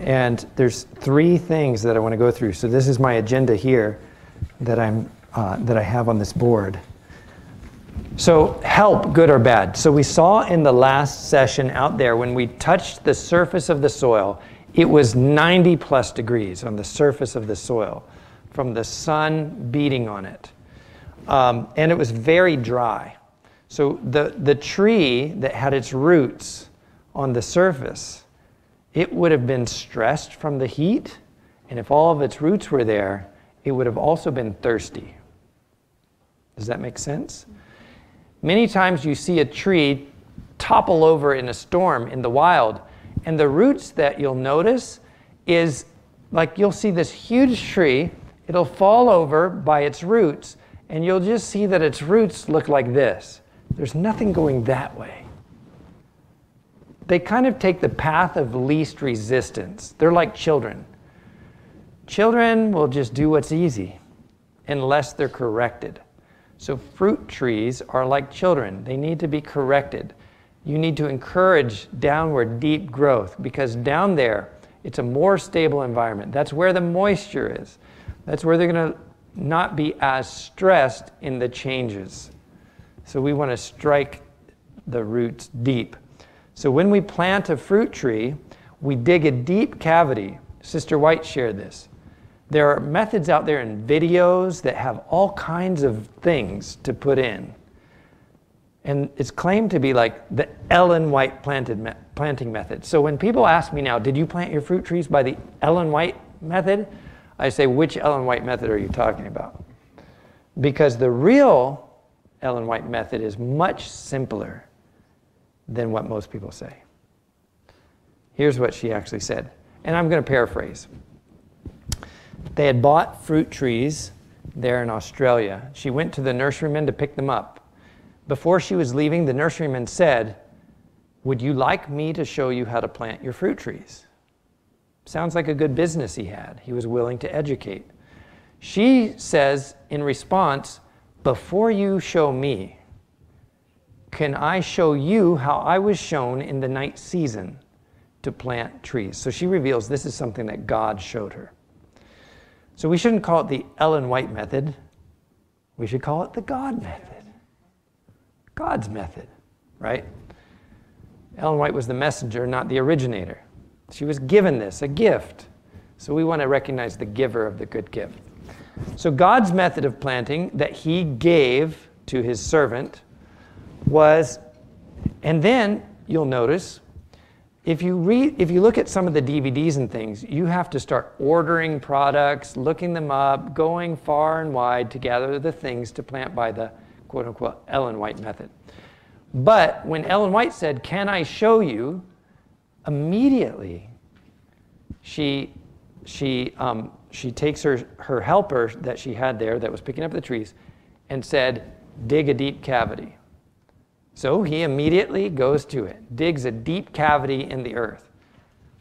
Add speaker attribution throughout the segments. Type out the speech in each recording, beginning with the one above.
Speaker 1: And there's 3 things that I want to go through. So this is my agenda here that I have on this board. So help, good or bad. So we saw in the last session out there, when we touched the surface of the soil, it was 90 plus degrees on the surface of the soil from the sun beating on it. And it was very dry. So the tree that had its roots on the surface, it would have been stressed from the heat. And if all of its roots were there, it would have also been thirsty. Does that make sense? Many times you see a tree topple over in a storm in the wild, and the roots that you'll notice is like you'll see this huge tree, it'll fall over by its roots, and you'll just see that its roots look like this. There's nothing going that way. They kind of take the path of least resistance. They're like children. Children will just do what's easy unless they're corrected. So fruit trees are like children. They need to be corrected. You need to encourage downward deep growth, because down there, it's a more stable environment. That's where the moisture is. That's where they're going to not be as stressed in the changes. So we want to strike the roots deep. So when we plant a fruit tree, we dig a deep cavity. Sister White shared this. There are methods out there in videos that have all kinds of things to put in. And it's claimed to be like the Ellen White planting method. So when people ask me now, did you plant your fruit trees by the Ellen White method? I say, which Ellen White method are you talking about? Because the real Ellen White method is much simpler than what most people say. Here's what she actually said, and I'm going to paraphrase. They had bought fruit trees there in Australia. She went to the nurseryman to pick them up. Before she was leaving, the nurseryman said, "Would you like me to show you how to plant your fruit trees?" Sounds like a good business he had. He was willing to educate. She says in response, "Before you show me, can I show you how I was shown in the night season to plant trees?" So she reveals this is something that God showed her. So we shouldn't call it the Ellen White method. We should call it the God method. God's method, right? Ellen White was the messenger, not the originator. She was given this, a gift. So we want to recognize the giver of the good gift. So God's method of planting that he gave to his servant was, and then you'll notice, if you look at some of the DVDs and things, you have to start ordering products, looking them up, going far and wide to gather the things to plant by the quote-unquote Ellen White method. But when Ellen White said, "Can I show you?" immediately she takes her helper that she had there that was picking up the trees and said, "Dig a deep cavity." So he immediately goes to it, digs a deep cavity in the earth.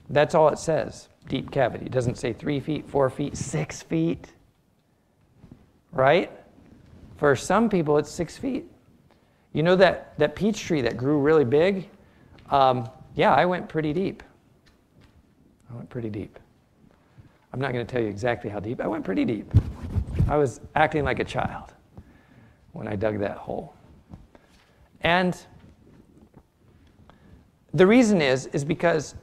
Speaker 1: That's all it says, deep cavity. It doesn't say 3 feet, 4 feet, 6 feet, right? For some people, it's 6 feet. You know that peach tree that grew really big? Yeah, I went pretty deep. I went pretty deep. I'm not going to tell you exactly how deep. I went pretty deep. I was acting like a child when I dug that hole. And the reason is because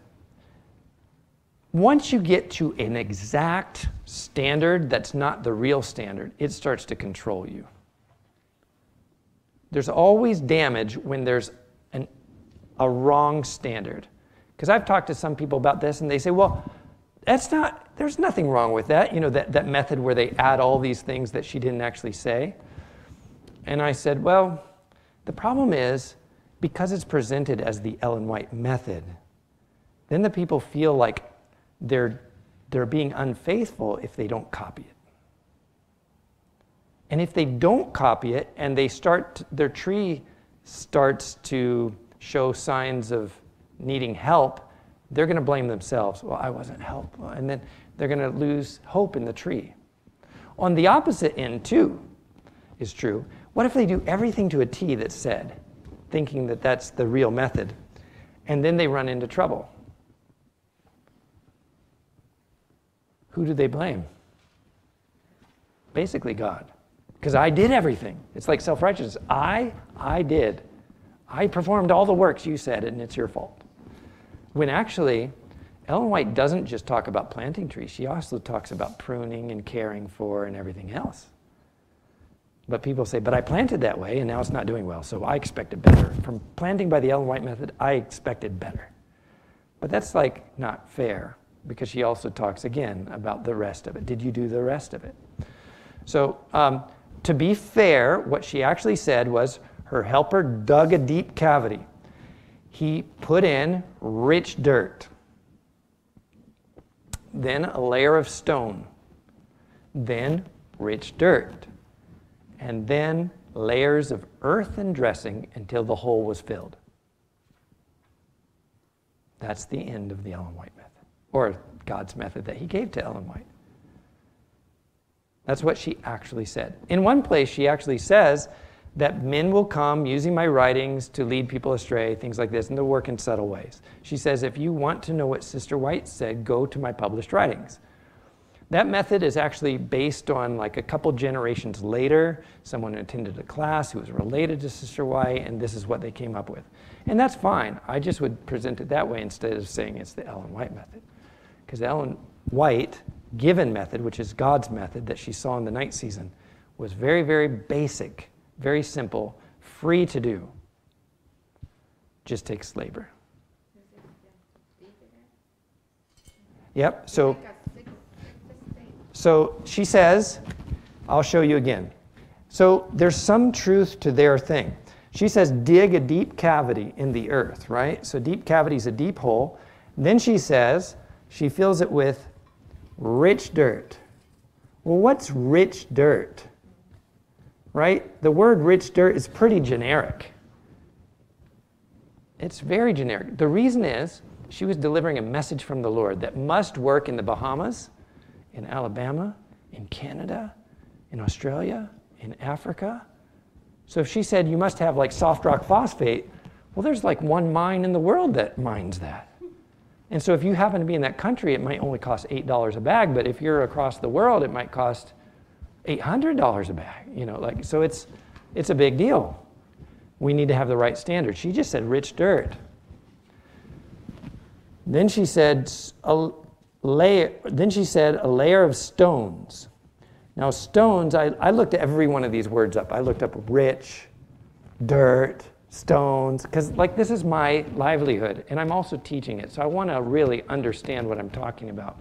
Speaker 1: once you get to an exact standard that's not the real standard, it starts to control you. There's always damage when there's a wrong standard. Because I've talked to some people about this, and they say, well, there's nothing wrong with that. You know, that method where they add all these things that she didn't actually say. And I said, well, the problem is, because it's presented as the Ellen White method, then the people feel like they're being unfaithful if they don't copy it. And if they don't copy it and their tree starts to show signs of needing help, they're going to blame themselves. Well, I wasn't helpful. And then they're going to lose hope in the tree. On the opposite end, too, is true. What if they do everything to a T that's said, thinking that that's the real method, and then they run into trouble? Who do they blame? Basically God. Because I did everything. It's like self-righteousness. I did. I performed all the works you said, and it's your fault. When actually, Ellen White doesn't just talk about planting trees. She also talks about pruning and caring for and everything else. But people say, but I planted that way, and now it's not doing well, so I expected better. From planting by the Ellen White method, I expected better. But that's like not fair, because she also talks again about the rest of it. Did you do the rest of it? So to be fair, what she actually said was her helper dug a deep cavity. He put in rich dirt, then a layer of stone, then rich dirt, and then layers of earth and dressing until the hole was filled. That's the end of the Ellen White method, or God's method that he gave to Ellen White. That's what she actually said. In one place, she actually says that men will come using my writings to lead people astray, things like this, and they'll work in subtle ways. She says, if you want to know what Sister White said, go to my published writings. That method is actually based on like a couple generations later. Someone attended a class who was related to Sister White, and this is what they came up with. And that's fine. I just would present it that way instead of saying it's the Ellen White method. Because the Ellen White given method, which is God's method that she saw in the night season, was very, very basic, very simple, free to do. Just takes labor. Yep, so she says, I'll show you again. So there's some truth to their thing. She says, dig a deep cavity in the earth, right? So deep cavity is a deep hole. Then she says, she fills it with rich dirt. Well, what's rich dirt? Right? The word rich dirt is pretty generic. It's very generic. The reason is she was delivering a message from the Lord that must work in the Bahamas, in Alabama, in Canada, in Australia, in Africa. So if she said you must have like soft rock phosphate, well, there's like one mine in the world that mines that. And so if you happen to be in that country, it might only cost $8 a bag, but if you're across the world, it might cost $800 a bag. You know, like, so it's a big deal. We need to have the right standard. She just said rich dirt. Then she said a layer of stones. Now stones, I looked every one of these words up. I looked up rich, dirt, stones, because like this is my livelihood, and I'm also teaching it, so I want to really understand what I'm talking about.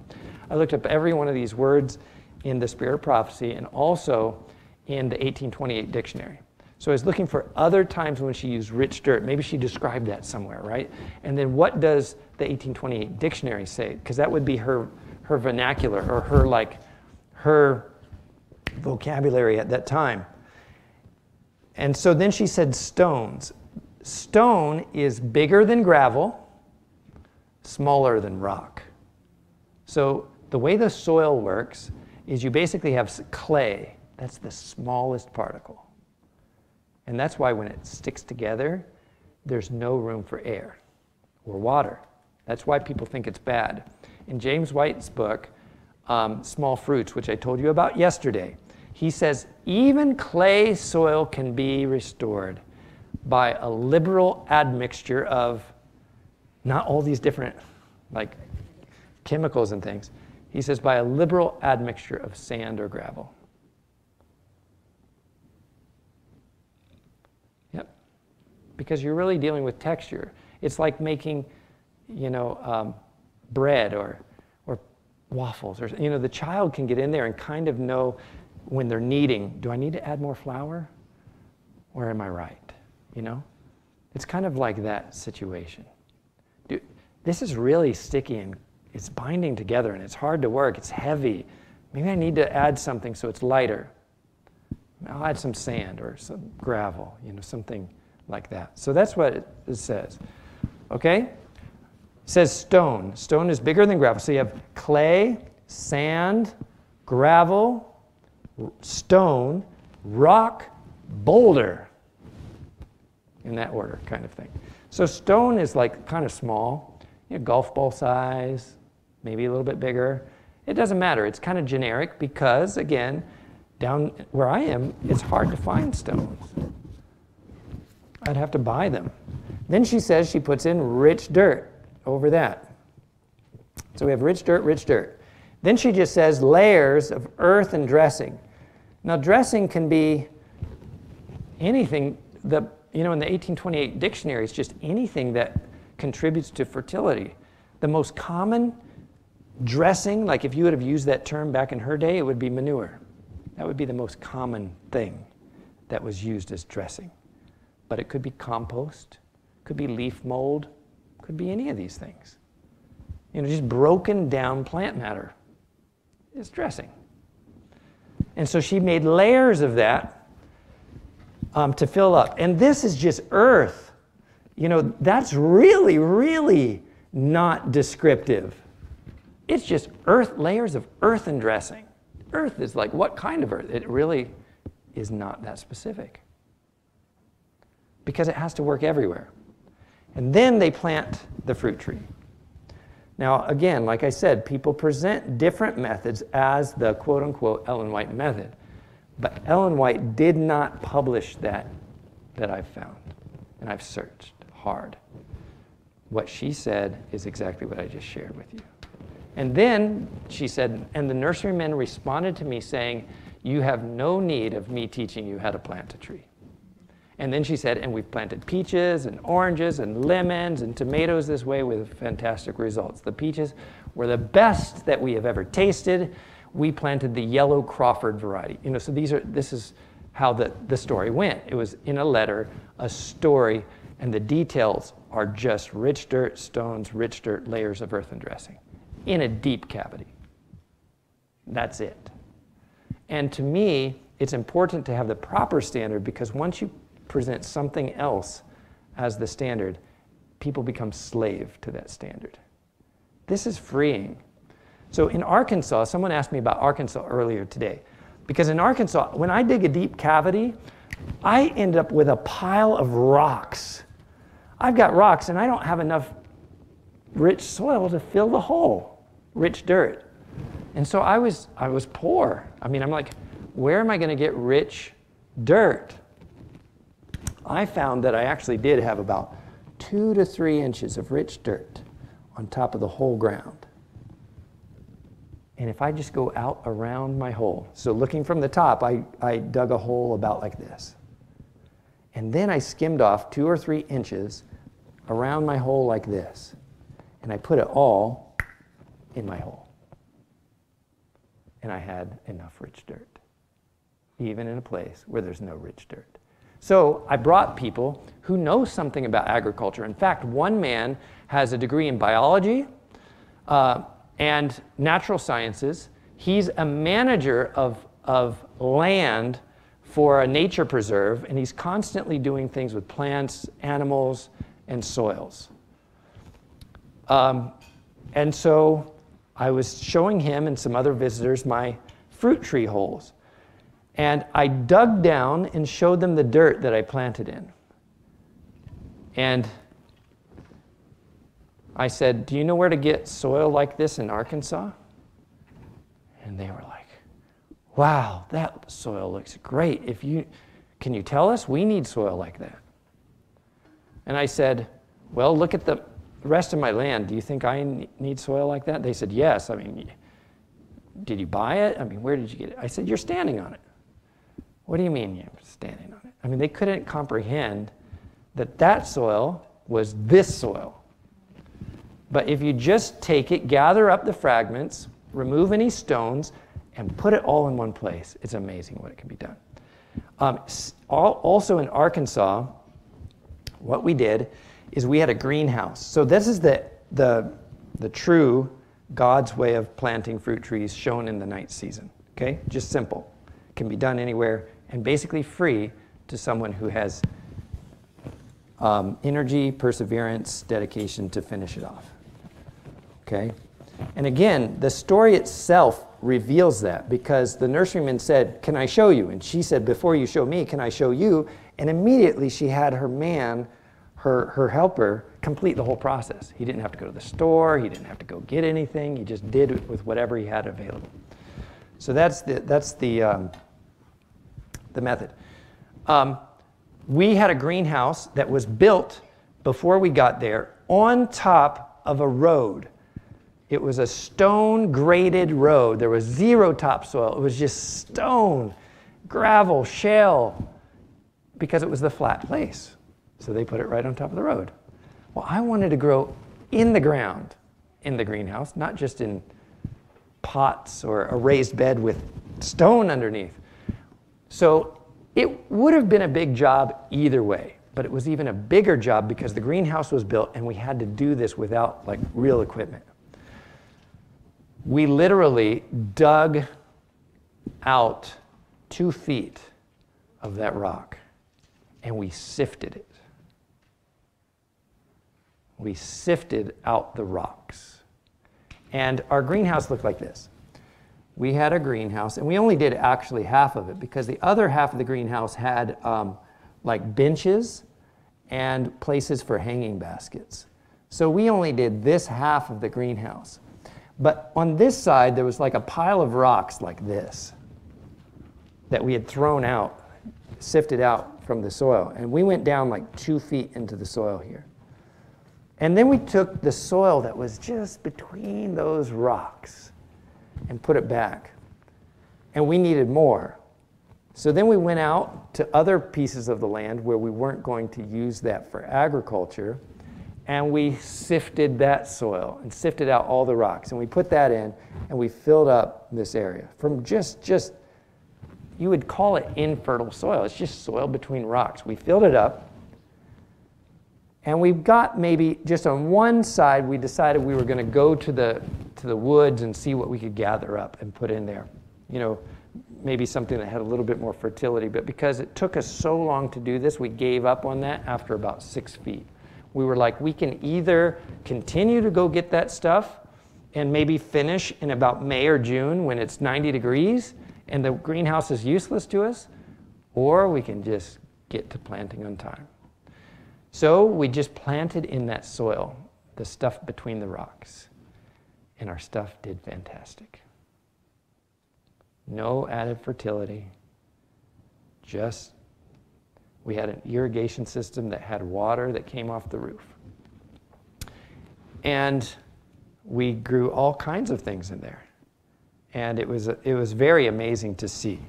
Speaker 1: I looked up every one of these words in the Spirit of Prophecy and also in the 1828 dictionary. So I was looking for other times when she used rich dirt. Maybe she described that somewhere, right? And then what does the 1828 dictionary say? Because that would be her vernacular, or her vocabulary at that time. And so then she said stones. Stone is bigger than gravel, smaller than rock. So the way the soil works is you basically have clay. That's the smallest particle. And that's why when it sticks together, there's no room for air or water. That's why people think it's bad. In James White's book, Small Fruits, which I told you about yesterday, he says even clay soil can be restored by a liberal admixture of not all these different like chemicals and things. He says by a liberal admixture of sand or gravel. Yep. Because you're really dealing with texture. It's like making, bread or waffles, or the child can get in there and kind of know when they're kneading, do I need to add more flour, or am I right? It's kind of like that situation. This is really sticky and it's binding together and it's hard to work. It's heavy. Maybe I need to add something so it's lighter. I'll add some sand or some gravel, something like that. So that's what it says. Okay? It says stone. Stone is bigger than gravel. So you have clay, sand, gravel, stone, rock, boulder. In that order, kind of thing. So stone is like kind of small, golf ball size, maybe a little bit bigger. It doesn't matter. It's kind of generic because, again, down where I am, it's hard to find stones. I'd have to buy them. Then she says she puts in rich dirt over that. So we have rich dirt, rich dirt. Then she just says layers of earth and dressing. Now dressing can be anything that, in the 1828 dictionary, it's just anything that contributes to fertility. The most common dressing, like if you would have used that term back in her day, it would be manure. That would be the most common thing that was used as dressing. But it could be compost, could be leaf mold, could be any of these things. Just broken down plant matter is dressing. And so she made layers of that to fill up. And this is just earth. That's really, really not descriptive. It's just earth, layers of earth and dressing. Earth is like, what kind of earth? It really is not that specific because it has to work everywhere. And then they plant the fruit tree. Now, again, like I said, people present different methods as the quote-unquote Ellen White method. But Ellen White did not publish that I've found. And I've searched hard. What she said is exactly what I just shared with you. And then she said, and the nurserymen responded to me saying, you have no need of me teaching you how to plant a tree. And then she said, and we've planted peaches and oranges and lemons and tomatoes this way with fantastic results. The peaches were the best that we have ever tasted. We planted the yellow Crawford variety. So this is how the story went. It was in a letter, a story, and the details are just rich dirt, stones, rich dirt, layers of earth and dressing in a deep cavity. That's it. And to me, it's important to have the proper standard because once you present something else as the standard, people become slave to that standard. This is freeing. So in Arkansas, someone asked me about Arkansas earlier today, because in Arkansas, when I dig a deep cavity, I end up with a pile of rocks. I've got rocks and I don't have enough rich soil to fill the hole, rich dirt. And so I was poor. I'm like, where am I going to get rich dirt? I found that I actually did have about 2 to 3 inches of rich dirt on top of the whole ground. And if I just go out around my hole, so looking from the top, I dug a hole about like this. And then I skimmed off 2 or 3 inches around my hole like this. And I put it all in my hole. And I had enough rich dirt, even in a place where there's no rich dirt. So I brought people who know something about agriculture. In fact, one man has a degree in biology and natural sciences. He's a manager of land for a nature preserve, and he's constantly doing things with plants, animals, and soils. And so I was showing him and some other visitors my fruit tree holes. And I dug down and showed them the dirt that I planted in. And I said, do you know where to get soil like this in Arkansas? And they were like, wow, that soil looks great. Can you tell us? We need soil like that. And I said, well, look at the rest of my land. Do you think I need soil like that? They said, yes. Did you buy it? Where did you get it? I said, you're standing on it. What do you mean you're standing on it? They couldn't comprehend that soil was this soil. But if you just take it, gather up the fragments, remove any stones, and put it all in one place, it's amazing what it can be done. Also in Arkansas, what we did is we had a greenhouse. So this is the true God's way of planting fruit trees shown in the night season. Okay? Just simple. Can be done anywhere and basically free to someone who has energy, perseverance, dedication to finish it off. Okay? And again, the story itself reveals that because the nurseryman said, can I show you? And she said, before you show me, can I show you? And immediately she had her man, her helper complete the whole process. He didn't have to go to the store. He didn't have to go get anything. He just did it with whatever he had available. So that's the method. We had a greenhouse that was built before we got there on top of a road. It was a stone graded road. There was zero topsoil. It was just stone, gravel, shale, because it was the flat place. So they put it right on top of the road. Well, I wanted to grow in the ground in the greenhouse, not just in pots or a raised bed with stone underneath. So it would have been a big job either way, but it was even a bigger job because the greenhouse was built and we had to do this without like real equipment. We literally dug out 2 feet of that rock and we sifted it. We sifted out the rocks. And our greenhouse looked like this. We had a greenhouse, and we only did actually half of it because the other half of the greenhouse had like benches and places for hanging baskets. So we only did this half of the greenhouse. But on this side, there was like a pile of rocks like this that we had thrown out, sifted out from the soil. And we went down like 2 feet into the soil here. And then we took the soil that was just between those rocks and put it back. And we needed more. So then we went out to other pieces of the land where we weren't going to use that for agriculture, and we sifted that soil and sifted out all the rocks. And we put that in, and we filled up this area from just you would call it infertile soil. It's just soil between rocks. We filled it up. And we've got maybe just on one side, we decided we were going to go to the woods and see what we could gather up and put in there. You know, maybe something that had a little bit more fertility. But because it took us so long to do this, we gave up on that after about 6 feet. We were like, we can either continue to go get that stuff and maybe finish in about May or June when it's 90 degrees and the greenhouse is useless to us, or we can just get to planting on time. So we just planted in that soil, the stuff between the rocks, and our stuff did fantastic. No added fertility, just we had an irrigation system that had water that came off the roof. And we grew all kinds of things in there. And it was very amazing to see.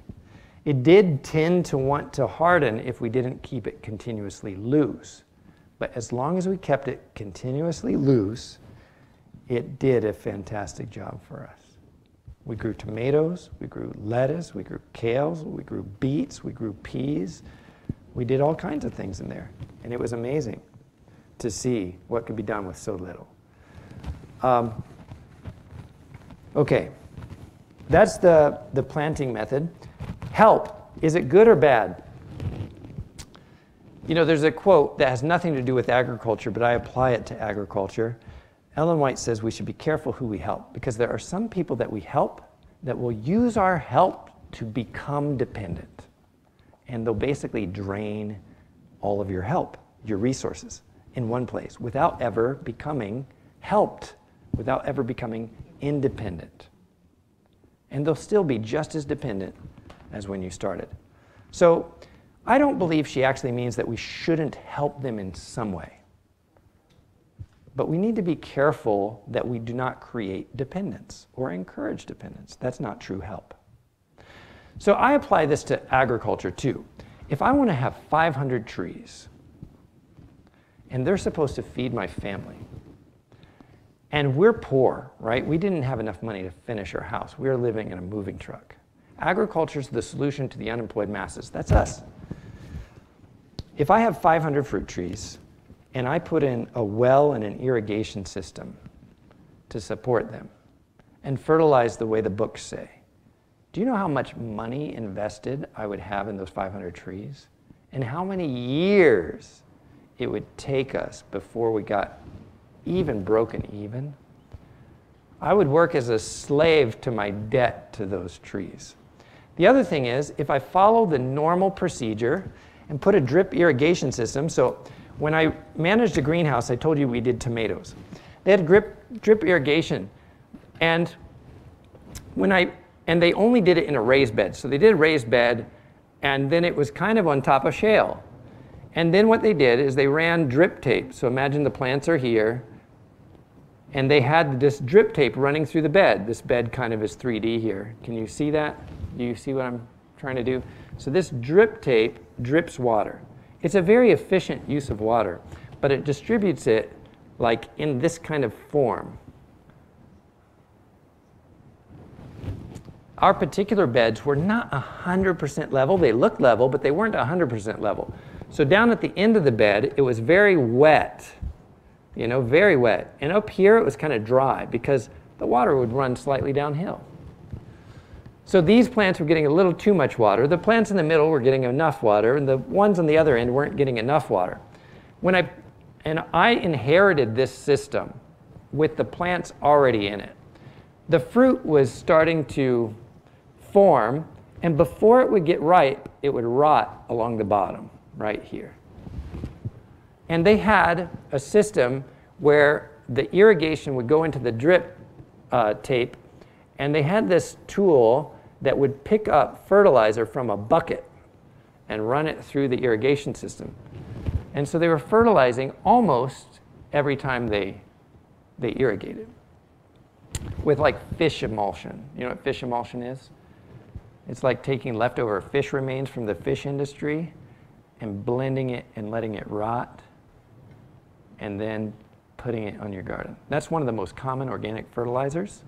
Speaker 1: It did tend to want to harden if we didn't keep it continuously loose. But as long as we kept it continuously loose, it did a fantastic job for us. We grew tomatoes, we grew lettuce, we grew kales, we grew beets, we grew peas. We did all kinds of things in there. And it was amazing to see what could be done with so little. Okay, that's the planting method. Help, is it good or bad? You know, there's a quote that has nothing to do with agriculture, but I apply it to agriculture. Ellen White says we should be careful who we help, because there are some people that we help that will use our help to become dependent. And they'll basically drain all of your help, your resources, in one place without ever becoming helped, without ever becoming independent. And they'll still be just as dependent as when you started. So I don't believe she actually means that we shouldn't help them in some way. But we need to be careful that we do not create dependence or encourage dependence. That's not true help. So I apply this to agriculture too. If I want to have 500 trees, and they're supposed to feed my family, and we're poor, right? We didn't have enough money to finish our house. We were living in a moving truck. Agriculture is the solution to the unemployed masses. That's us. If I have 500 fruit trees, and I put in a well and an irrigation system to support them, and fertilize the way the books say, do you know how much money invested I would have in those 500 trees? And how many years it would take us before we got even broken even? I would work as a slave to my debt to those trees. The other thing is, if I follow the normal procedure and put a drip irrigation system, so when I managed a greenhouse, I told you we did tomatoes. They had drip irrigation, and they only did it in a raised bed. So they did a raised bed, and then it was kind of on top of shale. And then what they did is they ran drip tape. So imagine the plants are here, and they had this drip tape running through the bed. This bed kind of is 3D here. Can you see that? Do you see what I'm trying to do? So this drip tape drips water. It's a very efficient use of water, but it distributes it like in this kind of form. Our particular beds were not 100% level. They looked level, but they weren't 100% level. So down at the end of the bed, it was very wet, you know, very wet. And up here, it was kind of dry because the water would run slightly downhill. So these plants were getting a little too much water. The plants in the middle were getting enough water, and the ones on the other end weren't getting enough water. I inherited this system with the plants already in it. The fruit was starting to form, and before it would get ripe, it would rot along the bottom, right here. And they had a system where the irrigation would go into the drip tape, and they had this tool that would pick up fertilizer from a bucket and run it through the irrigation system. And so they were fertilizing almost every time they irrigated with like fish emulsion. You know what fish emulsion is? It's like taking leftover fish remains from the fish industry and blending it and letting it rot and then putting it on your garden. That's one of the most common organic fertilizers.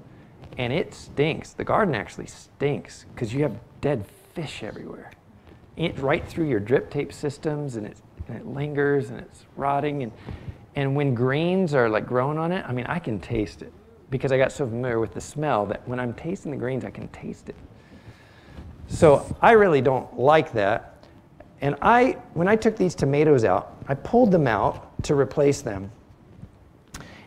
Speaker 1: And it stinks. The garden actually stinks because you have dead fish everywhere. It's right through your drip tape systems, and it lingers, and it's rotting. And when greens are like growing on it, I mean, I can taste it because I got so familiar with the smell that when I'm tasting the greens, I can taste it. So I really don't like that. And when I took these tomatoes out, I pulled them out to replace them.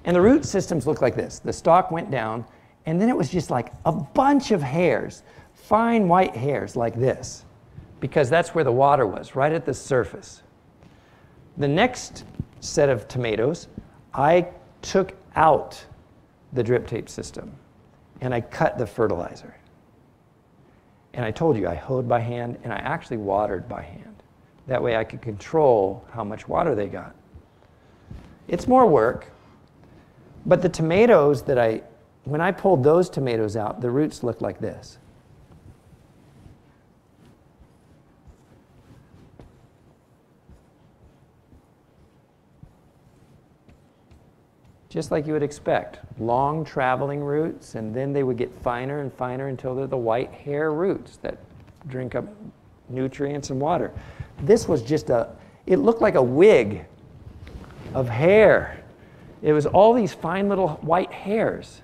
Speaker 1: And the root systems look like this. The stalk went down, and then it was just like a bunch of hairs, fine white hairs like this, because that's where the water was, right at the surface. The next set of tomatoes, I took out the drip tape system, and I cut the fertilizer. And I told you I hoed by hand, and I actually watered by hand. That way I could control how much water they got. It's more work, but the tomatoes when I pulled those tomatoes out, the roots looked like this. Just like you would expect. Long traveling roots, and then they would get finer and finer until they're the white hair roots that drink up nutrients and water. This was just it looked like a wig of hair. It was all these fine little white hairs.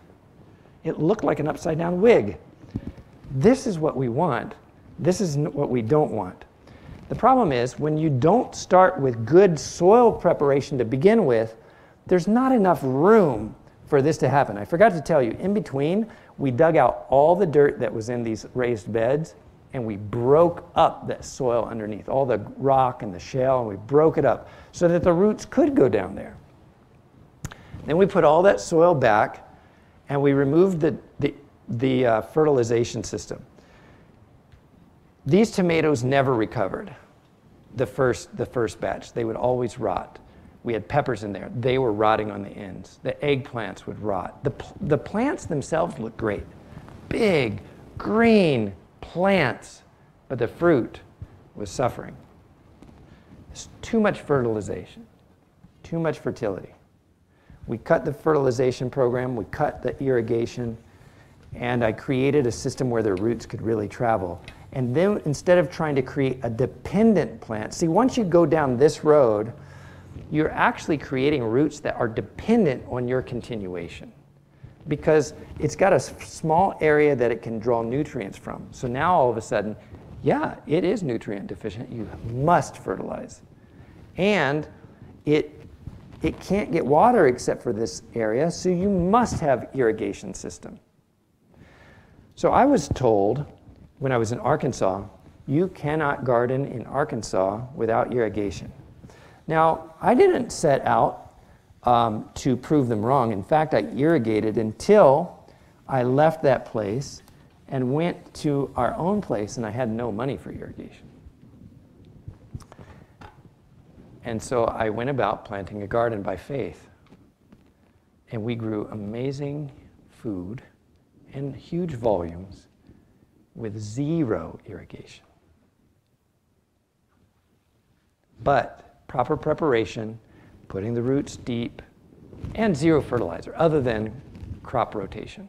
Speaker 1: It looked like an upside down wig. This is what we want. This is what we don't want. The problem is when you don't start with good soil preparation to begin with, there's not enough room for this to happen. I forgot to tell you, in between, we dug out all the dirt that was in these raised beds, and we broke up the soil underneath, all the rock and the shale, and we broke it up so that the roots could go down there. Then we put all that soil back, and we removed the fertilization system. These tomatoes never recovered the first batch. They would always rot. We had peppers in there. They were rotting on the ends. The eggplants would rot. The plants themselves looked great. Big, green plants, but the fruit was suffering. It's too much fertilization, too much fertility. We cut the fertilization program, we cut the irrigation, and I created a system where their roots could really travel. And then instead of trying to create a dependent plant, see, once you go down this road, you're actually creating roots that are dependent on your continuation because it's got a small area that it can draw nutrients from. So now all of a sudden, yeah, it is nutrient deficient. You must fertilize. And it can't get water except for this area, so you must have irrigation system. So I was told when I was in Arkansas, you cannot garden in Arkansas without irrigation. Now, I didn't set out to prove them wrong. In fact, I irrigated until I left that place and went to our own place, and I had no money for irrigation. And so I went about planting a garden by faith. And we grew amazing food in huge volumes with zero irrigation. But proper preparation, putting the roots deep, and zero fertilizer, other than crop rotation.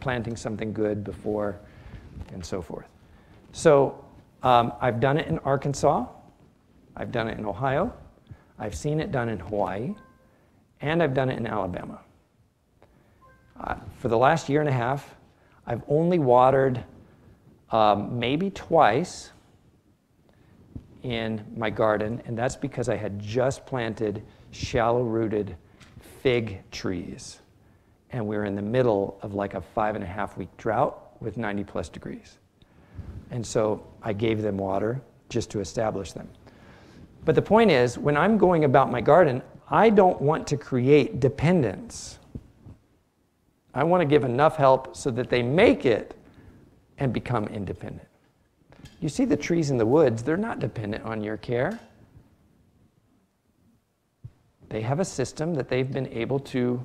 Speaker 1: Planting something good before, and so forth. So I've done it in Arkansas. I've done it in Ohio. I've seen it done in Hawaii. And I've done it in Alabama. For the last year and a half, I've only watered maybe twice in my garden, and that's because I had just planted shallow-rooted fig trees. And we were in the middle of like a 5.5-week drought with 90-plus degrees. And so I gave them water just to establish them. But the point is, when I'm going about my garden, I don't want to create dependence. I want to give enough help so that they make it and become independent. You see the trees in the woods, they're not dependent on your care. They have a system that they've been able to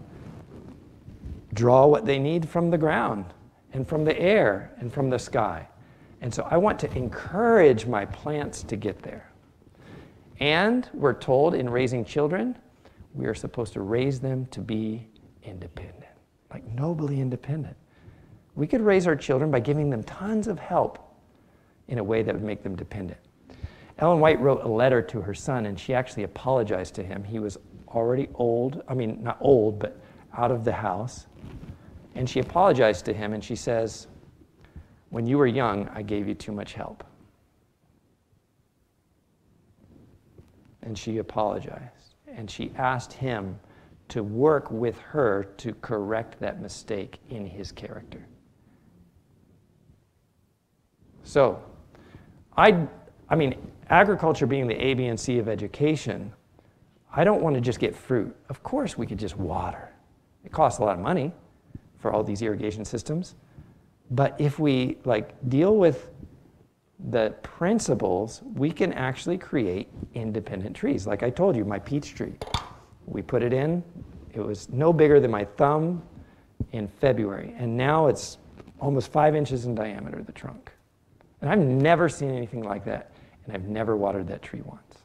Speaker 1: draw what they need from the ground and from the air and from the sky. And so I want to encourage my plants to get there. And we're told in raising children, we are supposed to raise them to be independent, like nobly independent. We could raise our children by giving them tons of help in a way that would make them dependent. Ellen White wrote a letter to her son, and she actually apologized to him. He was already old, not old, but out of the house. And she apologized to him, and she says, "When you were young, I gave you too much help." And she apologized. And she asked him to work with her to correct that mistake in his character. So, agriculture being the A, B, and C of education, I don't want to just get fruit. Of course we could just water. It costs a lot of money for all these irrigation systems. But if we deal with the principles, we can actually create independent trees. Like I told you, my peach tree, we put it in, it was no bigger than my thumb in February, and now it's almost 5 inches in diameter, the trunk. And I've never seen anything like that, and I've never watered that tree once.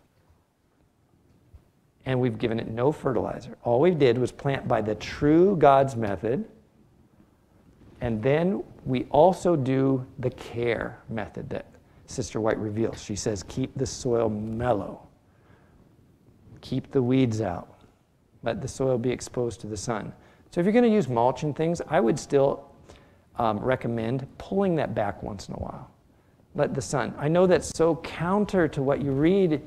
Speaker 1: And we've given it no fertilizer. All we did was plant by the true God's method, and then we also do the care method that Sister White reveals. She says, keep the soil mellow. Keep the weeds out. Let the soil be exposed to the sun. So if you're going to use mulch and things, I would still recommend pulling that back once in a while. Let the sun. I know that's so counter to what you read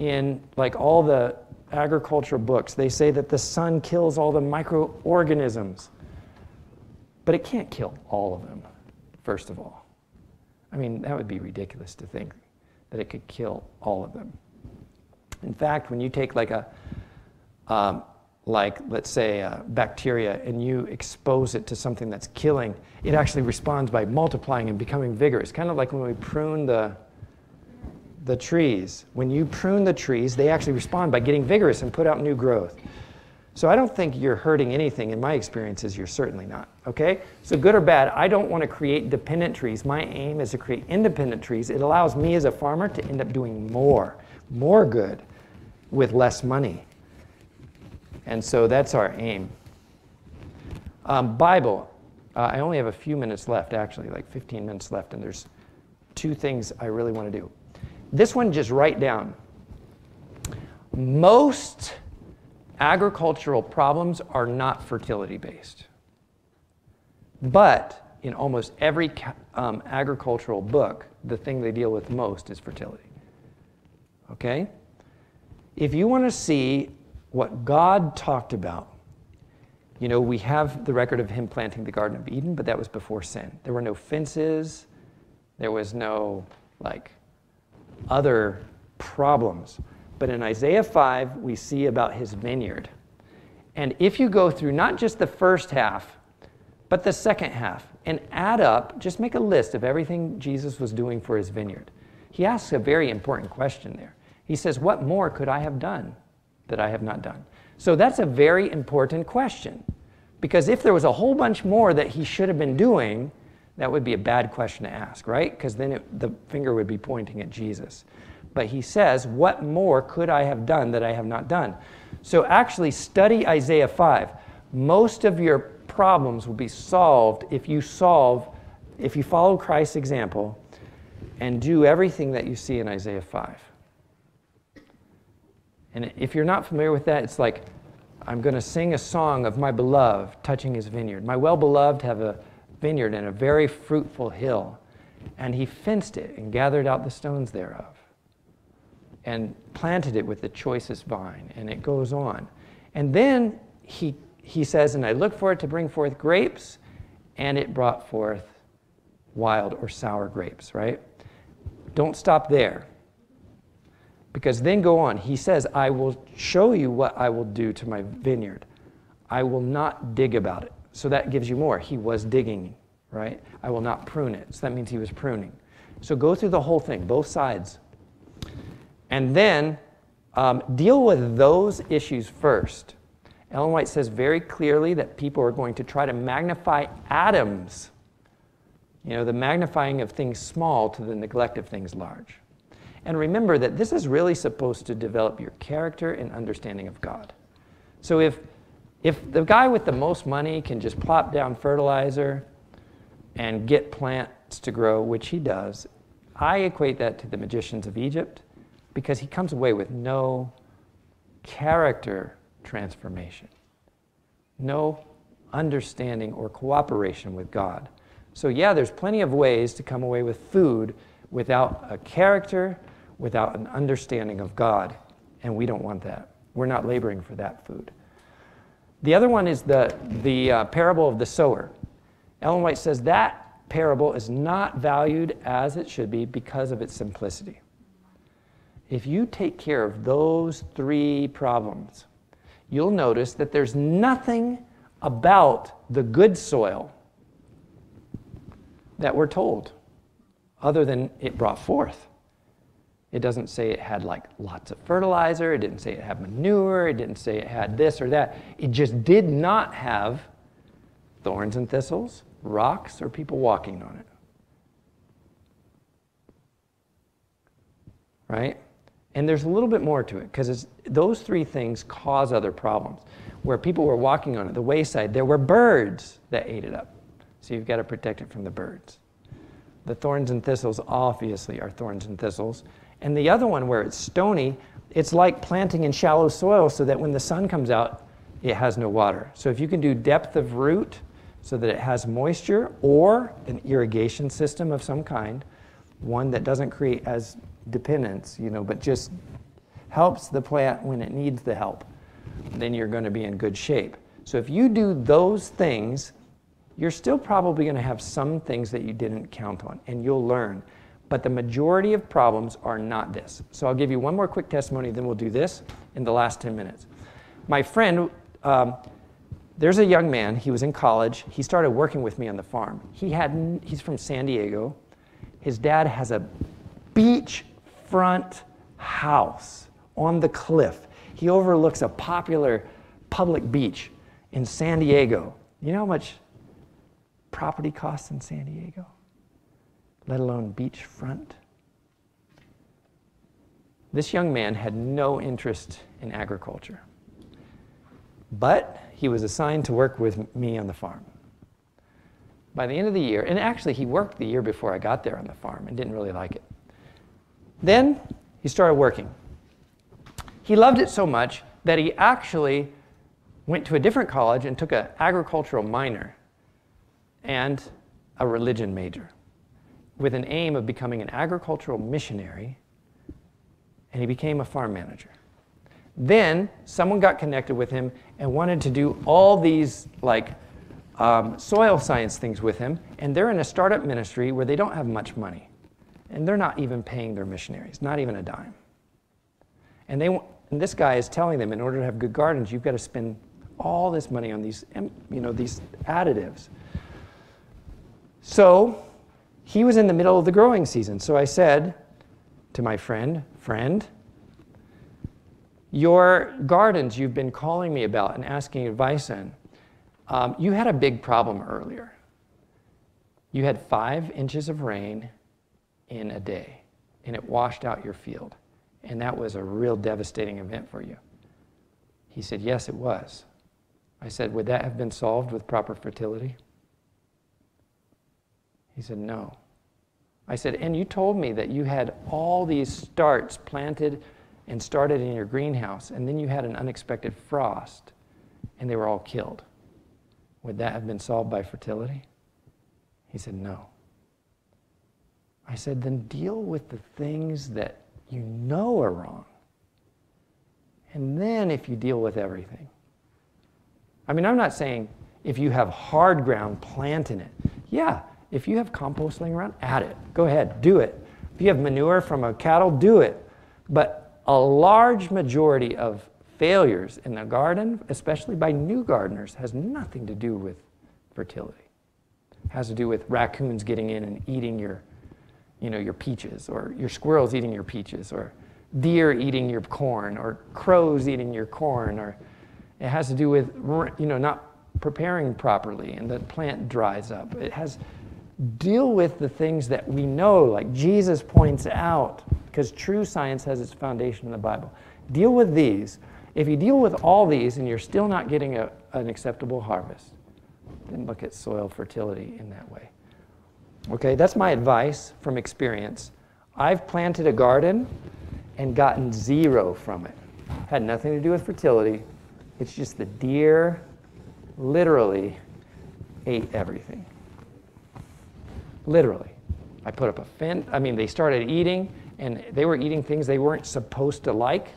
Speaker 1: in all the agricultural books. They say that the sun kills all the microorganisms. But it can't kill all of them, first of all. That would be ridiculous to think that it could kill all of them. In fact, when you take let's say a bacteria, and you expose it to something that's killing, it actually responds by multiplying and becoming vigorous. Kind of like when we prune the trees. When you prune the trees, they actually respond by getting vigorous and put out new growth. So I don't think you're hurting anything. In my experiences, you're certainly not, okay? So good or bad, I don't want to create dependent trees. My aim is to create independent trees. It allows me as a farmer to end up doing more good with less money. And so that's our aim. Bible. I only have a few minutes left, actually, 15 minutes left, and there's 2 things I really want to do. This one, just write down. Most agricultural problems are not fertility-based. But in almost every agricultural book, the thing they deal with most is fertility. Okay? If you want to see what God talked about, we have the record of him planting the Garden of Eden, but that was before sin. There were no fences. There was no, other problems. But in Isaiah 5, we see about his vineyard. And if you go through not just the first half, but the second half, and add up, just make a list of everything Jesus was doing for his vineyard. He asks a very important question there. He says, what more could I have done that I have not done? So that's a very important question. Because if there was a whole bunch more that he should have been doing, that would be a bad question to ask, right? Because then the finger would be pointing at Jesus. But he says, what more could I have done that I have not done? So actually study Isaiah 5. Most of your problems will be solved if you follow Christ's example and do everything that you see in Isaiah 5. And if you're not familiar with that, it's like, I'm going to sing a song of my beloved touching his vineyard. My well-beloved have a vineyard in a very fruitful hill, and he fenced it and gathered out the stones thereof and planted it with the choicest vine, and it goes on. And then he says, and I looked for it to bring forth grapes, and it brought forth wild or sour grapes, right? Don't stop there. Because then go on. He says, I will show you what I will do to my vineyard. I will not dig about it. So that gives you more. He was digging, right? I will not prune it. So that means he was pruning. So go through the whole thing, both sides. And then deal with those issues first. Ellen White says very clearly that people are going to try to magnify atoms. You know, the magnifying of things small to the neglect of things large. And remember that this is really supposed to develop your character and understanding of God. So if the guy with the most money can just plop down fertilizer and get plants to grow, which he does, I equate that to the magicians of Egypt, because he comes away with no character transformation, no understanding or cooperation with God. So yeah, there's plenty of ways to come away with food without a character, without an understanding of God, and we don't want that. We're not laboring for that food. The other one is the parable of the sower. Ellen White says that parable is not valued as it should be because of its simplicity. If you take care of those three problems, you'll notice that there's nothing about the good soil that we're told other than it brought forth. It doesn't say it had like lots of fertilizer. It didn't say it had manure. It didn't say it had this or that. It just did not have thorns and thistles, rocks, or people walking on it. Right? And there's a little bit more to it, because those three things cause other problems. Where people were walking on it, the wayside, there were birds that ate it up. So you've got to protect it from the birds. The thorns and thistles obviously are thorns and thistles. And the other one where it's stony, it's like planting in shallow soil so that when the sun comes out, it has no water. So if you can do depth of root so that it has moisture, or an irrigation system of some kind, one that doesn't create as dependence, but just helps the plant when it needs the help, then you're going to be in good shape. So if you do those things, you're still probably going to have some things that you didn't count on, and you'll learn. But the majority of problems are not this. So I'll give you one more quick testimony, then we'll do this in the last 10 minutes. My friend, there's a young man, he was in college. He started working with me on the farm. He's from San Diego. His dad has a beachfront house on the cliff. He overlooks a popular public beach in San Diego. You know how much property costs in San Diego? Let alone beachfront. This young man had no interest in agriculture, but he was assigned to work with me on the farm. By the end of the year, and actually he worked the year before I got there on the farm and didn't really like it. Then he started working. He loved it so much that he actually went to a different college and took an agricultural minor and a religion major with an aim of becoming an agricultural missionary, and he became a farm manager. Then someone got connected with him and wanted to do all these soil science things with him, and they're in a startup ministry where they don't have much money, and they're not even paying their missionaries, not even a dime. And this guy is telling them, in order to have good gardens, you've got to spend all this money on these, these additives. So he was in the middle of the growing season. So I said to my friend, your gardens you've been calling me about and asking advice in, you had a big problem earlier. You had 5 inches of rain in a day, and it washed out your field. And that was a real devastating event for you. He said, yes, it was. I said, would that have been solved with proper fertility? He said, no. I said, and you told me that you had all these starts planted and started in your greenhouse, and then you had an unexpected frost, and they were all killed. Would that have been solved by fertility? He said, no. I said, then deal with the things that you know are wrong. And then if you deal with everything. I mean, I'm not saying if you have hard ground, plant in it. Yeah, if you have compost laying around, add it. Go ahead, do it. If you have manure from a cattle, do it. But a large majority of failures in the garden, especially by new gardeners, has nothing to do with fertility. It has to do with raccoons getting in and eating your peaches, or your squirrels eating your peaches, or deer eating your corn, or crows eating your corn, or it has to do with not preparing properly and the plant dries up. It has deal with the things that we know, like Jesus points out, because true science has its foundation in the Bible. Deal with these. If you deal with all these and you're still not getting an acceptable harvest, then look at soil fertility in that way. Okay, that's my advice from experience. I've planted a garden and gotten 0 from it. Had nothing to do with fertility. It's just the deer literally ate everything. Literally. I put up a fence. I mean, they started eating, and they were eating things they weren't supposed to like.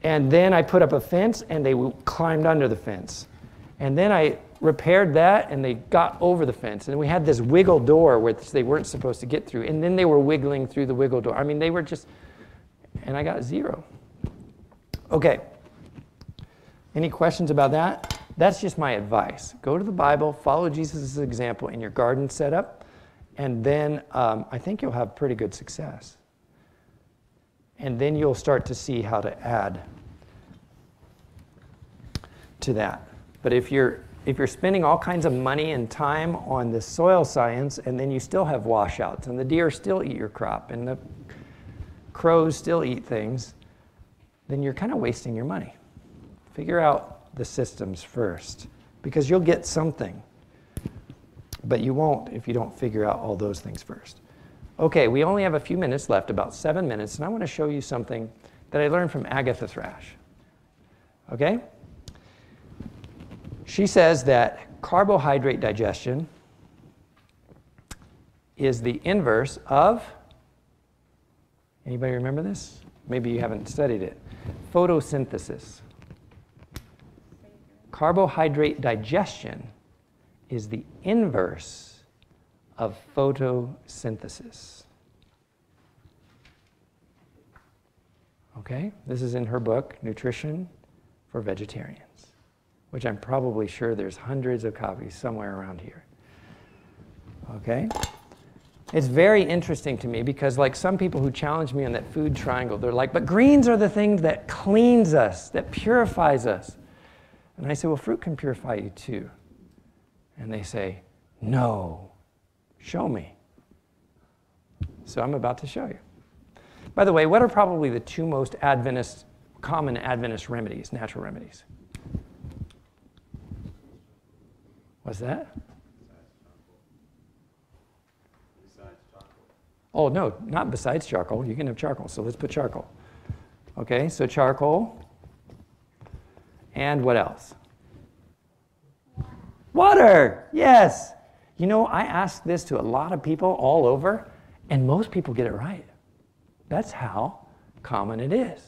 Speaker 1: And then I put up a fence, and they climbed under the fence. And then I repaired that, and they got over the fence. And we had this wiggle door which they weren't supposed to get through. And then they were wiggling through the wiggle door. I mean, they were just, and I got 0. Okay. Any questions about that? That's just my advice. Go to the Bible, follow Jesus' example in your garden setup, and then I think you'll have pretty good success. And then you'll start to see how to add to that. But if you're spending all kinds of money and time on the soil science, and then you still have washouts, and the deer still eat your crop, and the crows still eat things, then you're kind of wasting your money. Figure out the systems first, because you'll get something, but you won't if you don't figure out all those things first. Okay, we only have a few minutes left, about 7 minutes, and I want to show you something that I learned from Agatha Thrash. Okay? She says that carbohydrate digestion is the inverse of, anybody remember this? Maybe you haven't studied it. Photosynthesis. Carbohydrate digestion is the inverse of photosynthesis. Okay? This is in her book, Nutrition for Vegetarians, which I'm probably sure there's hundreds of copies somewhere around here. Okay? It's very interesting to me because, like, some people who challenge me on that food triangle, they're like, but greens are the thing that cleans us, that purifies us. And I say, well, fruit can purify you too. And they say, no, show me. So I'm about to show you. By the way, what are probably the 2 most common Adventist remedies, natural remedies? What's that?
Speaker 2: Besides charcoal.
Speaker 1: Oh, no, not besides charcoal. You can have charcoal, so let's put charcoal. Okay, so charcoal. And what else? Water! Yes! You know, I ask this to a lot of people all over, and most people get it right. That's how common it is.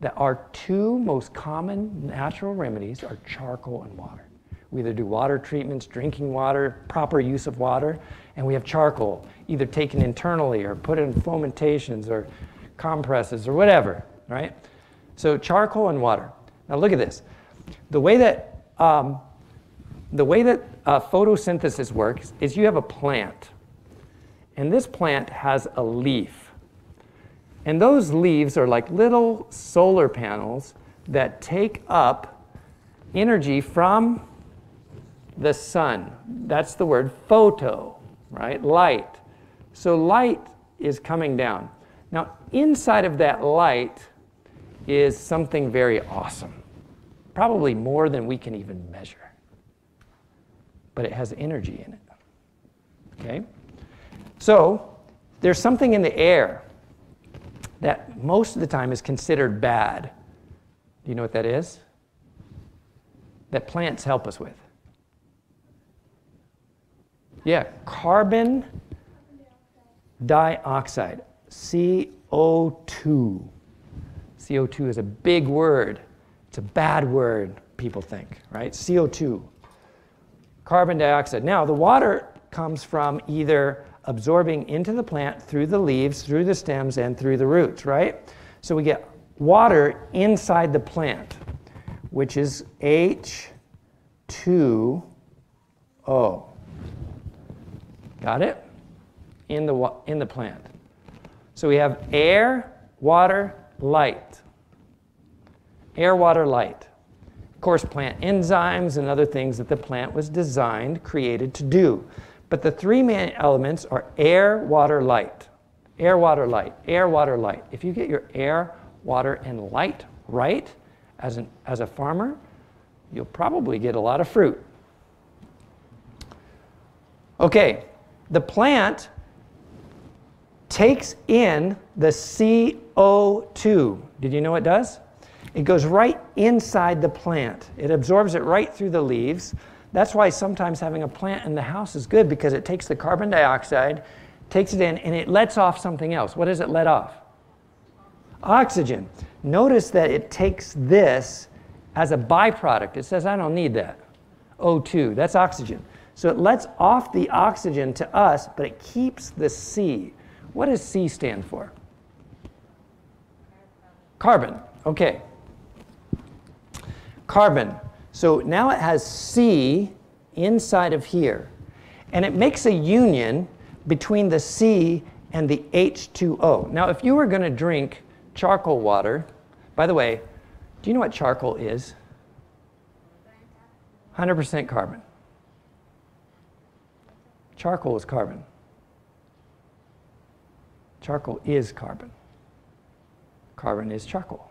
Speaker 1: That our 2 most common natural remedies are charcoal and water. We either do water treatments, drinking water, proper use of water, and we have charcoal, either taken internally or put in fomentations or compresses or whatever. right? So charcoal and water. Now look at this. The way that photosynthesis works is you have a plant. And this plant has a leaf. And those leaves are like little solar panels that take up energy from the sun. That's the word photo, right? Light. So light is coming down. Now, inside of that light is something very awesome. Probably more than we can even measure. But it has energy in it. Okay? So, there's something in the air that most of the time is considered bad. Do you know what that is? That plants help us with. Yeah, carbon dioxide, CO2. CO2 is a big word. It's a bad word, people think, right? CO2, carbon dioxide. Now, the water comes from either absorbing into the plant through the leaves, through the stems, and through the roots, right? So we get water inside the plant, which is H2O. Got it? In the plant. So we have air, water, light. Air, water, light. Of course, plant enzymes and other things that the plant was designed, created to do. But the three main elements are air, water, light. Air, water, light. Air, water, light. If you get your air, water, and light right as a farmer, you'll probably get a lot of fruit. Okay, the plant takes in the CO2. Did you know it does? It goes right inside the plant. It absorbs it right through the leaves. That's why sometimes having a plant in the house is good, because it takes the carbon dioxide, takes it in, and it lets off something else. What does it let off? Oxygen. Notice that it takes this as a byproduct. It says, I don't need that. O2, that's oxygen. So it lets off the oxygen to us, but it keeps the C. What does C stand for? Carbon. Okay. Carbon. So now it has C inside of here. And it makes a union between the C and the H2O. Now, if you were going to drink charcoal water, by the way, do you know what charcoal is? 100% carbon. Charcoal is carbon. Charcoal is carbon. Carbon is charcoal.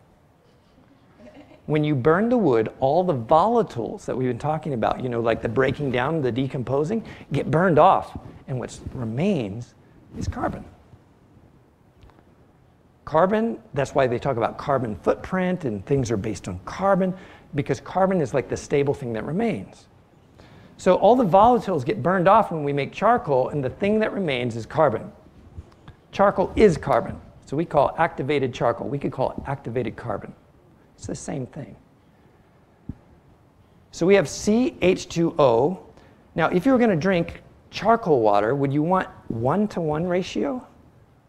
Speaker 1: When you burn the wood, all the volatiles that we've been talking about, you know, like the breaking down, the decomposing, get burned off. And what remains is carbon. Carbon, that's why they talk about carbon footprint and things are based on carbon, because carbon is like the stable thing that remains. So all the volatiles get burned off when we make charcoal, and the thing that remains is carbon. Charcoal is carbon. So we call activated charcoal. We could call it activated carbon. It's the same thing. So we have CH2O. Now, if you were going to drink charcoal water, would you want 1-to-1 ratio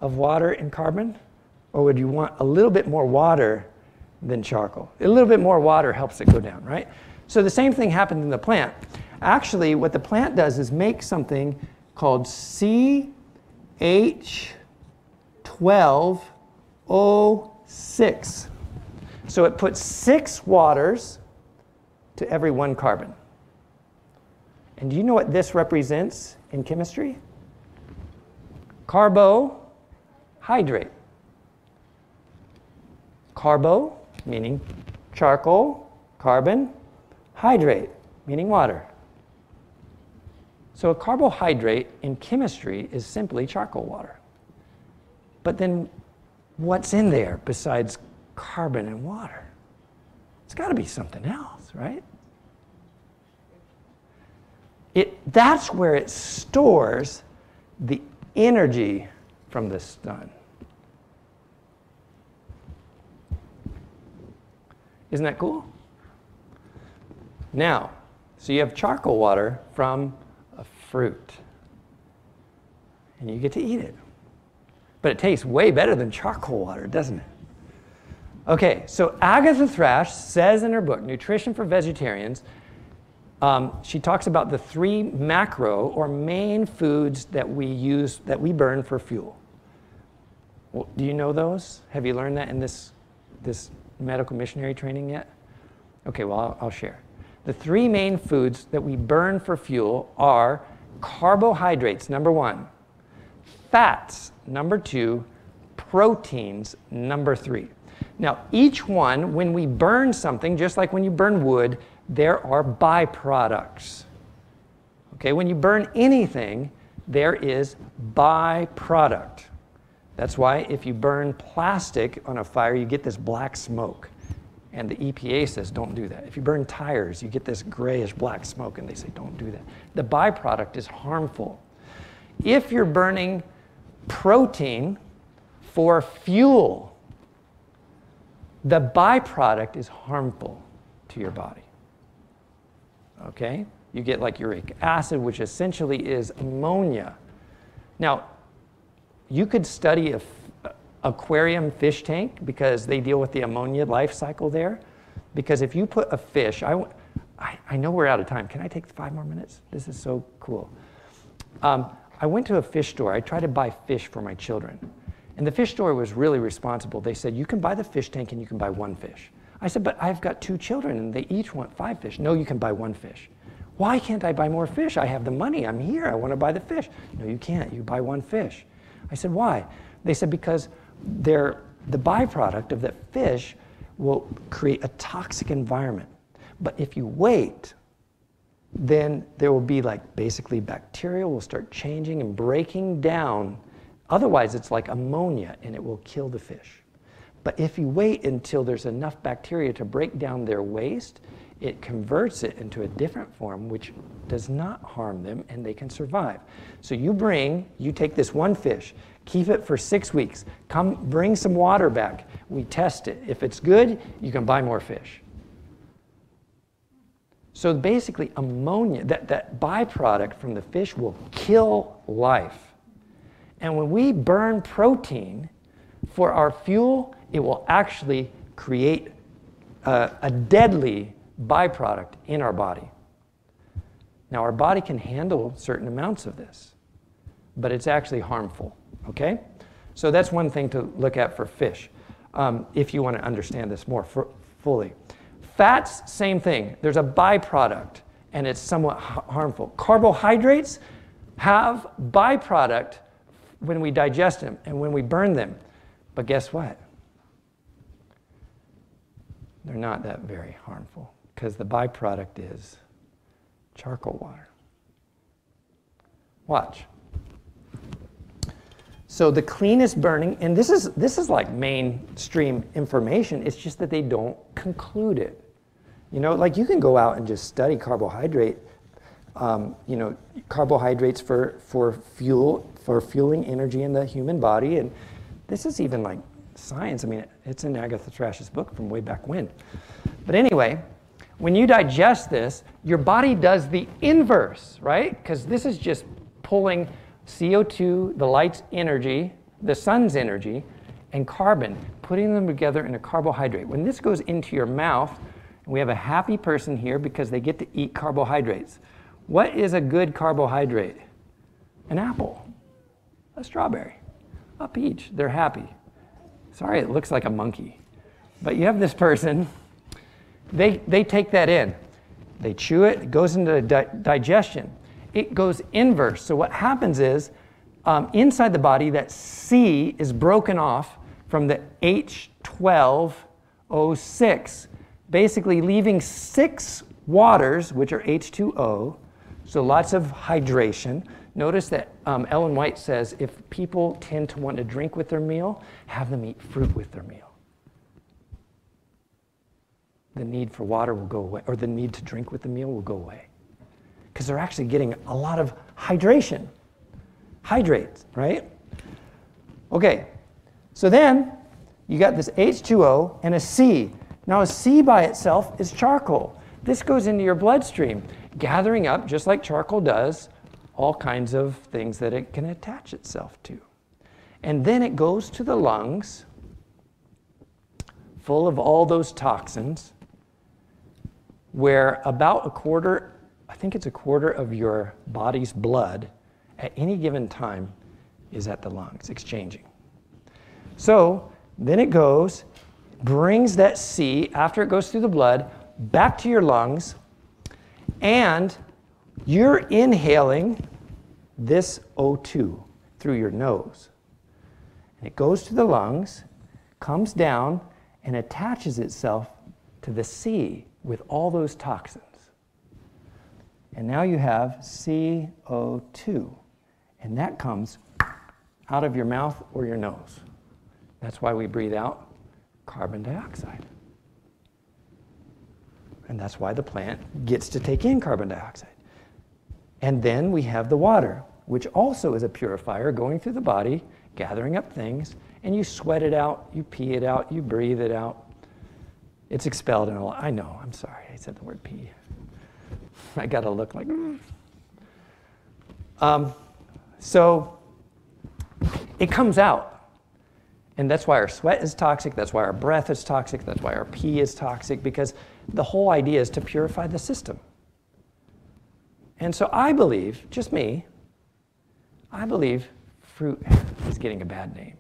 Speaker 1: of water and carbon? Or would you want a little bit more water than charcoal? A little bit more water helps it go down, right? So the same thing happens in the plant. Actually, what the plant does is make something called CH12O6. So it puts 6 waters to every 1 carbon. And do you know what this represents in chemistry? Carbohydrate. Carbo, meaning charcoal, carbon, hydrate, meaning water. So a carbohydrate in chemistry is simply charcoal water. But then what's in there besides carbon and water? It's got to be something else, right? That's where it stores the energy from the sun. Isn't that cool? Now, so you have charcoal water from a fruit. And you get to eat it. But it tastes way better than charcoal water, doesn't it? Okay, so Agatha Thrash says in her book, Nutrition for Vegetarians, she talks about the 3 macro or main foods that we use, that we burn for fuel. Well, do you know those? Have you learned that in this medical missionary training yet? Okay, well, I'll share. The 3 main foods that we burn for fuel are carbohydrates, number 1, fats, number 2, proteins, number 3. Now, each one, when we burn something, just like when you burn wood, there are byproducts. Okay, when you burn anything, there is byproduct. That's why if you burn plastic on a fire, you get this black smoke. And the EPA says don't do that. If you burn tires, you get this grayish black smoke, and they say don't do that. The byproduct is harmful. If you're burning protein for fuel, the byproduct is harmful to your body. Okay? You get like uric acid, which essentially is ammonia. Now, you could study a aquarium fish tank because they deal with the ammonia life cycle there. Because if you put a fish, I know we're out of time. Can I take 5 more minutes? This is so cool. I went to a fish store. I tried to buy fish for my children. And the fish store was really responsible. They said, you can buy the fish tank and you can buy 1 fish. I said, but I've got 2 children and they each want 5 fish. No, you can buy 1 fish. Why can't I buy more fish? I have the money. I'm here. I want to buy the fish. No, you can't. You buy 1 fish. I said, why? They said, because the byproduct of that fish will create a toxic environment. But if you wait, then there will be like basically bacteria will start changing and breaking down. Otherwise, it's like ammonia and it will kill the fish. But if you wait until there's enough bacteria to break down their waste, it converts it into a different form which does not harm them and they can survive. So you take this 1 fish, keep it for 6 weeks, bring some water back, we test it. If it's good, you can buy more fish. So basically ammonia, that byproduct from the fish will kill life. And when we burn protein for our fuel, it will actually create a deadly byproduct in our body. Now, our body can handle certain amounts of this, but it's actually harmful, okay? So that's one thing to look at for fish, if you want to understand this more fully. Fats, same thing. There's a byproduct, and it's somewhat harmful. Carbohydrates have byproduct when we digest them and when we burn them. But guess what? They're not that very harmful because the byproduct is charcoal water. Watch. So the cleanest burning, and this is like mainstream information, it's just that they don't conclude it. You know, like you can go out and just study carbohydrates for fueling energy in the human body, and this is even like science. I mean, it's in Agatha Thrash's book from way back when. But anyway, when you digest this, your body does the inverse, right? Because this is just pulling CO2, the light's energy, the sun's energy, and carbon, putting them together in a carbohydrate. When this goes into your mouth, we have a happy person here because they get to eat carbohydrates. What is a good carbohydrate? An apple, a strawberry, a peach. They're happy. Sorry, it looks like a monkey. But you have this person, they take that in. They chew it, it goes into digestion. It goes inverse. So what happens is, inside the body, that C is broken off from the H12O6, basically leaving 6 waters, which are H2O, so lots of hydration. Notice that Ellen White says if people tend to want to drink with their meal, have them eat fruit with their meal. The need for water will go away, or the need to drink with the meal will go away. Because they're actually getting a lot of hydration. Hydrates, right? Okay, so then you got this H2O and a C. Now a C by itself is charcoal. This goes into your bloodstream, gathering up, just like charcoal does, all kinds of things that it can attach itself to. And then it goes to the lungs full of all those toxins, where about a quarter, I think it's a quarter of your body's blood at any given time is at the lungs, exchanging. So then it goes, brings that C, after it goes through the blood, back to your lungs, and you're inhaling this O2 through your nose. And it goes to the lungs, comes down, and attaches itself to the C with all those toxins. And now you have CO2, and that comes out of your mouth or your nose. That's why we breathe out carbon dioxide. And that's why the plant gets to take in carbon dioxide. And then we have the water, which also is a purifier going through the body, gathering up things, and you sweat it out, you pee it out, you breathe it out. It's expelled in a lot. I know, I'm sorry, I said the word pee. I gotta look like, So it comes out. And that's why our sweat is toxic, that's why our breath is toxic, that's why our pee is toxic, because the whole idea is to purify the system. And so I believe, just me, I believe fruit is getting a bad name.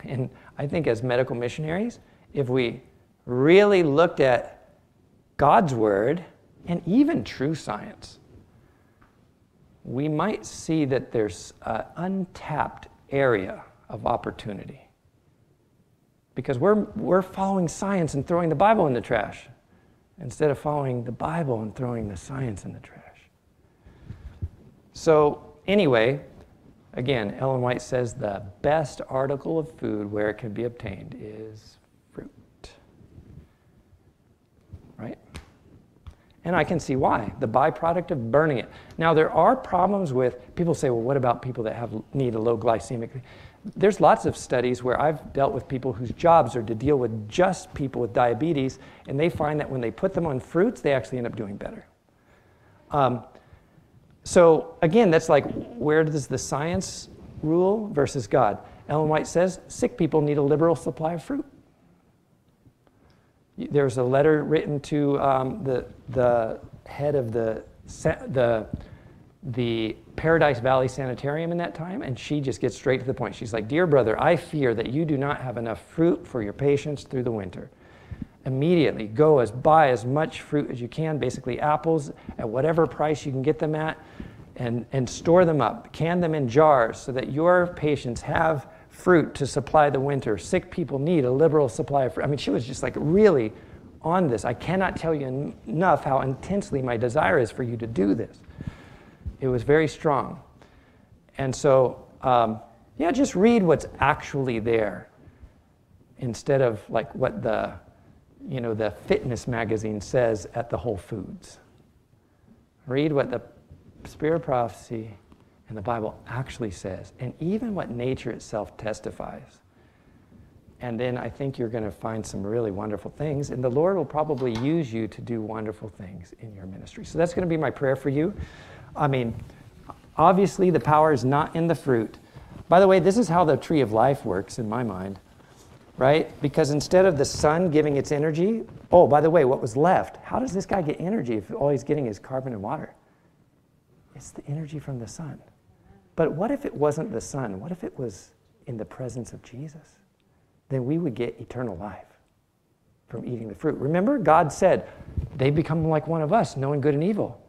Speaker 1: And I think as medical missionaries, if we really looked at God's word and even true science, we might see that there's an untapped area of opportunity. Because we're following science and throwing the Bible in the trash instead of following the Bible and throwing the science in the trash. So anyway, again, Ellen White says the best article of food where it can be obtained is fruit. Right? And I can see why. The byproduct of burning it. Now, there are problems with, people say, well, what about people that need a low glycemic? There's lots of studies where I've dealt with people whose jobs are to deal with just people with diabetes, and they find that when they put them on fruits, they actually end up doing better. So again, that's like, where does the science rule versus God? Ellen White says sick people need a liberal supply of fruit. There's a letter written to the head of the Paradise Valley Sanitarium in that time, and she just gets straight to the point. She's like, dear brother, I fear that you do not have enough fruit for your patients through the winter. Immediately go buy as much fruit as you can, basically apples, at whatever price you can get them at, and store them up, can them in jars so that your patients have fruit to supply the winter. Sick people need a liberal supply of fruit. I mean, she was just like really on this. I cannot tell you enough how intensely my desire is for you to do this. It was very strong. And so, yeah, just read what's actually there instead of like what the fitness magazine says at the Whole Foods. Read what the Spirit of Prophecy and the Bible actually says, and even what nature itself testifies. And then I think you're going to find some really wonderful things, and the Lord will probably use you to do wonderful things in your ministry. So that's going to be my prayer for you. I mean, obviously the power is not in the fruit. By the way, this is how the tree of life works in my mind, right? Because instead of the sun giving its energy, oh, by the way, what was left? How does this guy get energy if all he's getting is carbon and water? It's the energy from the sun. But what if it wasn't the sun? What if it was in the presence of Jesus? Then we would get eternal life from eating the fruit. Remember, God said, they become like one of us, knowing good and evil.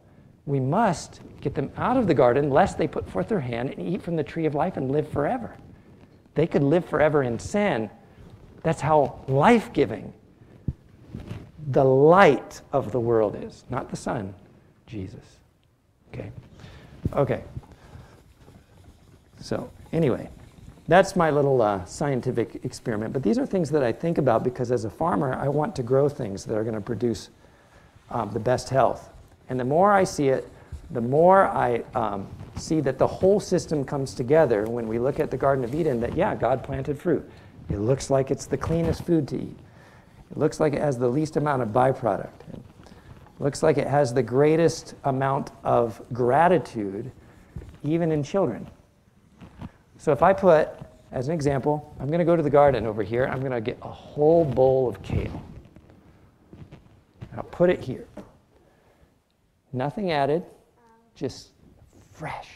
Speaker 1: We must get them out of the garden lest they put forth their hand and eat from the tree of life and live forever. They could live forever in sin. That's how life-giving the light of the world is. Not the sun, Jesus. Okay. So anyway, that's my little scientific experiment. But these are things that I think about because as a farmer, I want to grow things that are going to produce the best health. And the more I see it, the more I see that the whole system comes together when we look at the Garden of Eden, that, yeah, God planted fruit. It looks like it's the cleanest food to eat. It looks like it has the least amount of byproduct. It looks like it has the greatest amount of gratitude, even in children. So if I put as an example, I'm going to go to the garden over here. I'm going to get a whole bowl of kale. I'll put it here. Nothing added, just fresh,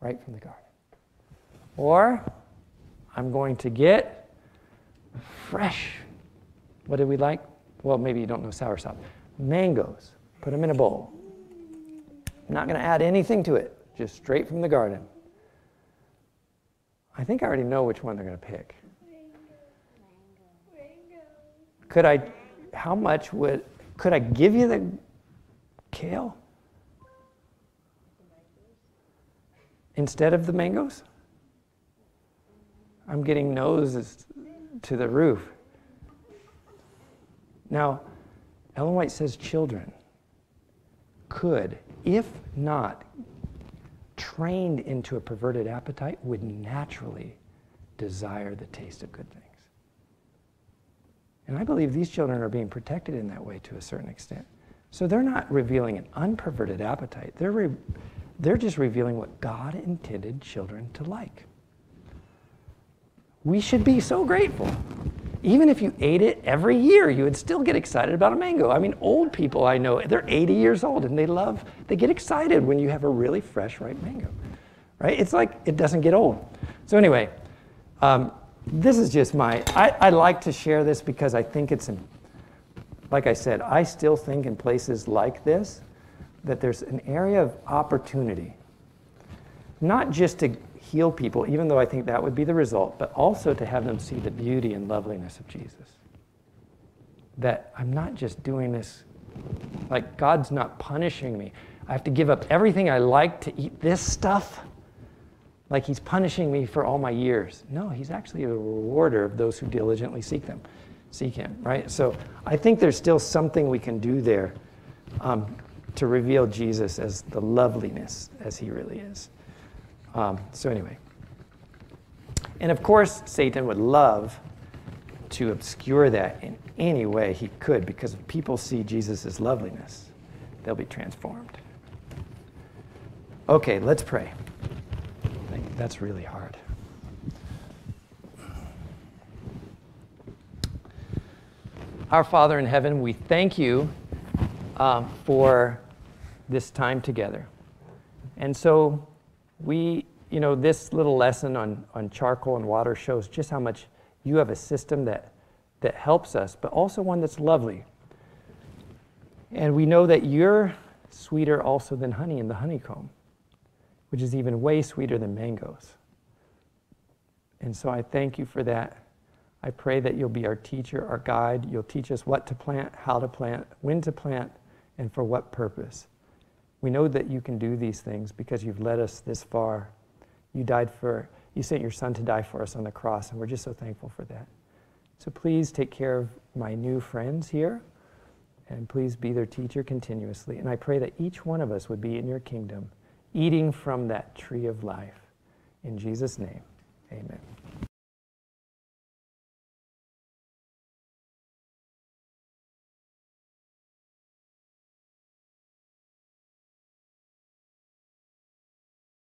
Speaker 1: right from the garden. Or I'm going to get fresh, what do we like? Well, maybe you don't know soursop. Mangoes. Put them in a bowl. I'm not going to add anything to it, just straight from the garden. I think I already know which one they're going to pick. Could I give you the kale instead of the mangoes? I'm getting noses to the roof. Now, Ellen White says children could, if not trained into a perverted appetite, would naturally desire the taste of good things. And I believe these children are being protected in that way to a certain extent. So they're not revealing an unperverted appetite. They're just revealing what God intended children to like. We should be so grateful. Even if you ate it every year, you would still get excited about a mango. I mean, old people I know, they're 80 years old and they get excited when you have a really fresh, ripe mango, right? It's like it doesn't get old. So anyway, this is just I like to share this because I think like I said, I still think in places like this that there's an area of opportunity, not just to heal people, even though I think that would be the result, but also to have them see the beauty and loveliness of Jesus. That I'm not just doing this, like God's not punishing me. I have to give up everything I like to eat this stuff, like he's punishing me for all my years. No, he's actually a rewarder of those who diligently seek him, right? So I think there's still something we can do there to reveal Jesus as the loveliness as he really is. So anyway, and of course, Satan would love to obscure that in any way he could, because if people see Jesus' loveliness, they'll be transformed. Okay, let's pray. That's really hard. Our Father in heaven, we thank you for this time together. And so this little lesson on charcoal and water shows just how much you have a system that helps us, but also one that's lovely. And we know that you're sweeter also than honey in the honeycomb, which is even way sweeter than mangoes. And so I thank you for that. I pray that you'll be our teacher, our guide. You'll teach us what to plant, how to plant, when to plant, and for what purpose. We know that you can do these things because you've led us this far. You sent your son to die for us on the cross, and we're just so thankful for that. So please take care of my new friends here, and please be their teacher continuously. And I pray that each one of us would be in your kingdom, eating from that tree of life. In Jesus' name, amen.